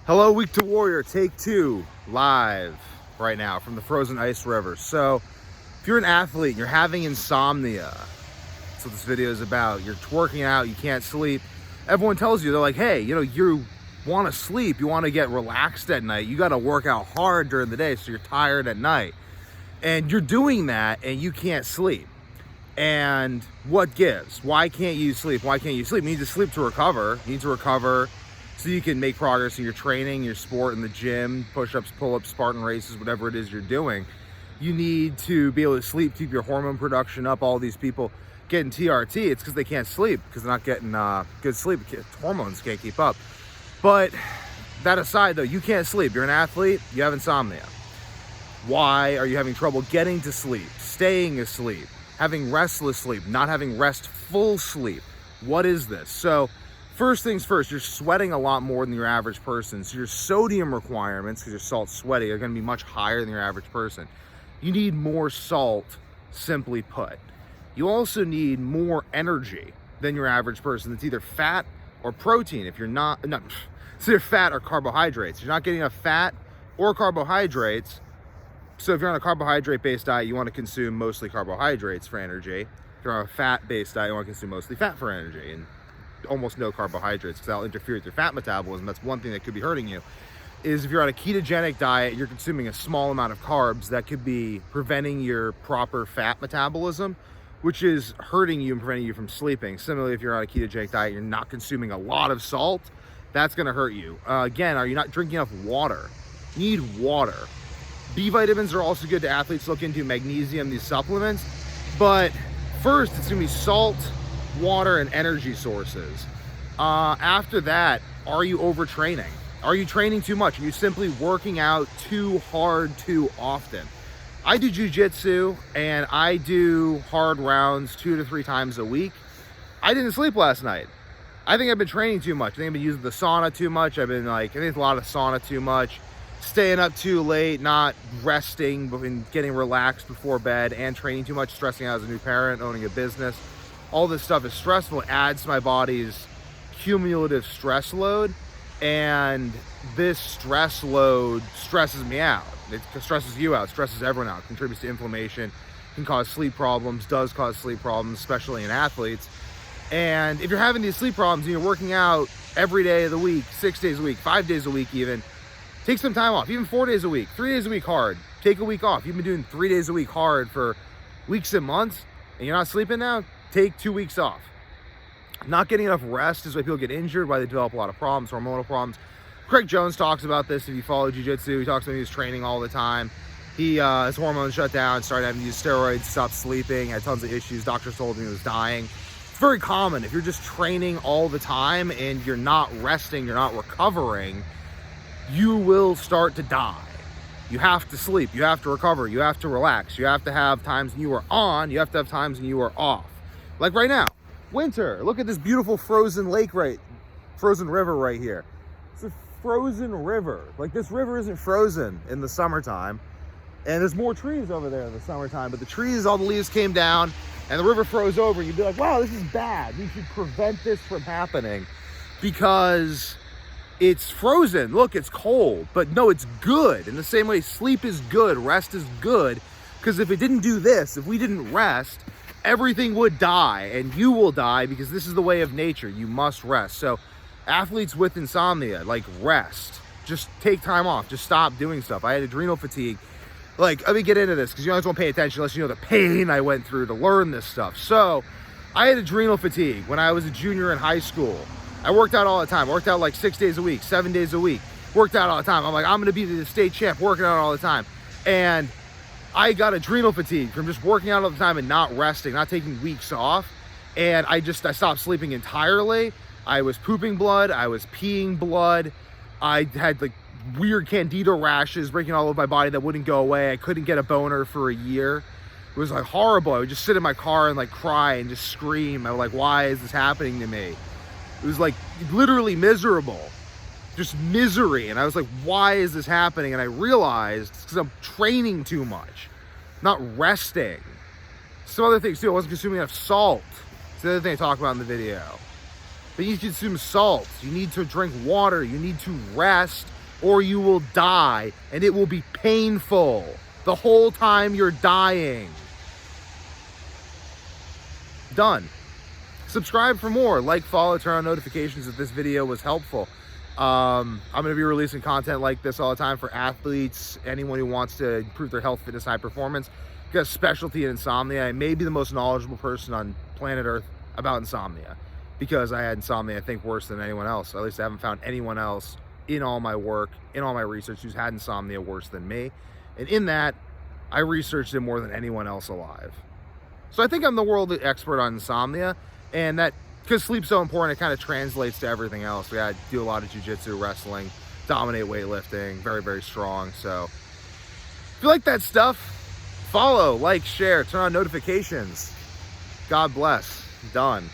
Hello, Week to Warrior, take 2, live right now from the frozen ice river. So, if you're an athlete and you're having insomnia, that's what this video is about. You're working out, you can't sleep. Everyone tells you, they're like, hey, you want to sleep, you want to get relaxed at night, you got to work out hard during the day so you're tired at night. And you're doing that and you can't sleep. And what gives? Why can't you sleep? Why can't you sleep? You need to sleep to recover. You need to recover so you can make progress in your training, your sport, in the gym, push-ups, pull-ups, Spartan races, whatever it is you're doing. You need to be able to sleep, keep your hormone production up. All these people getting TRT, it's because they can't sleep, because they're not getting good sleep. Hormones can't keep up. But that aside, though, you can't sleep. You're an athlete, you have insomnia. Why are you having trouble getting to sleep, staying asleep, having restless sleep, not having restful sleep? What is this? So, first things first, you're sweating a lot more than your average person. So your sodium requirements, because you're salt sweaty, are going to be much higher than your average person. You need more salt, simply put. You also need more energy than your average person. It's either fat or protein. If you're not, no, it's either fat or carbohydrates. If you're not getting enough fat or carbohydrates, so if you're on a carbohydrate-based diet, you want to consume mostly carbohydrates for energy. If you're on a fat-based diet, you want to consume mostly fat for energy. And almost no carbohydrates, because that'll interfere with your fat metabolism. That's one thing that could be hurting you. Is if you're on a ketogenic diet, you're consuming a small amount of carbs, that could be preventing your proper fat metabolism, which is hurting you and preventing you from sleeping. Similarly, if you're on a ketogenic diet, you're not consuming a lot of salt, that's going to hurt you. Again, are you not drinking enough water? You need water. B vitamins are also good to athletes. Look into magnesium, these supplements. But first, it's going to be salt, water, and energy sources. After that, are you overtraining? Are you training too much? Are you simply working out too hard too often? I do jiu-jitsu and I do hard rounds 2 to 3 times a week. I didn't sleep last night. I think I've been training too much. I think I've been using the sauna too much. I think a lot of sauna too much. Staying up too late, not resting and getting relaxed before bed, and training too much, stressing out as a new parent, owning a business. All this stuff is stressful. It adds to my body's cumulative stress load, and this stress load stresses me out. It stresses you out, stresses everyone out, contributes to inflammation, can cause sleep problems, does cause sleep problems, especially in athletes. And if you're having these sleep problems and you're working out every day of the week, 6 days a week, 5 days a week even, take some time off, even 4 days a week, 3 days a week hard. Take a week off. You've been doing 3 days a week hard for weeks and months, and you're not sleeping now? Take 2 weeks off. Not getting enough rest is why people get injured, why they develop a lot of problems, hormonal problems. Craig Jones talks about this. If you follow jiu-jitsu, he talks about he was training all the time. His hormones shut down, started having to use steroids, stopped sleeping, had tons of issues. Doctors told him he was dying. It's very common. If you're just training all the time and you're not resting, you're not recovering, you will start to die. You have to sleep, you have to recover, you have to relax, you have to have times when you are on, you have to have times when you are off. Like right now, winter. Look at this beautiful frozen river right here. It's a frozen river. Like, this river isn't frozen in the summertime, and there's more trees over there in the summertime, but the trees, all the leaves came down and the river froze over. You'd be like, wow, this is bad. We should prevent this from happening because it's frozen. Look, it's cold. But no, it's good. In the same way, sleep is good, rest is good, because if it didn't do this, if we didn't rest, everything would die, and you will die, because this is the way of nature. You must rest. So athletes with insomnia, like, rest. Just take time off. Just stop doing stuff. I had adrenal fatigue. Like, let me get into this, because you always won't pay attention unless you know the pain I went through to learn this stuff. So I had adrenal fatigue when I was a junior in high school. I worked out all the time. Worked out like 6 days a week, 7 days a week. Worked out all the time. I'm like, I'm going to be the state champ, working out all the time. And I got adrenal fatigue from just working out all the time and not resting, not taking weeks off. And I stopped sleeping entirely. I was pooping blood. I was peeing blood. I had like weird candida rashes breaking all over my body that wouldn't go away. I couldn't get a boner for a year. It was like horrible. I would just sit in my car and like cry and just scream. I was like, why is this happening to me? It was like literally miserable, just misery. And I was like, why is this happening? And I realized it's because I'm training too much, not resting. Some other things too, I wasn't consuming enough salt. It's the other thing I talk about in the video. But you need to consume salt. You need to drink water. You need to rest, or you will die, and it will be painful the whole time you're dying. Done. Subscribe for more. Like, follow, turn on notifications if this video was helpful. I'm going to be releasing content like this all the time for athletes, anyone who wants to improve their health, fitness, high performance. Got a specialty in insomnia. I may be the most knowledgeable person on planet Earth about insomnia, because I had insomnia, I think, worse than anyone else. At least I haven't found anyone else in all my work, in all my research, who's had insomnia worse than me. And in that, I researched it more than anyone else alive. So I think I'm the world expert on insomnia, and that, because sleep's so important, it kind of translates to everything else. We got to do a lot of jiu-jitsu, wrestling, dominate weightlifting, very, very strong. So if you like that stuff, follow, like, share, turn on notifications. God bless. Done.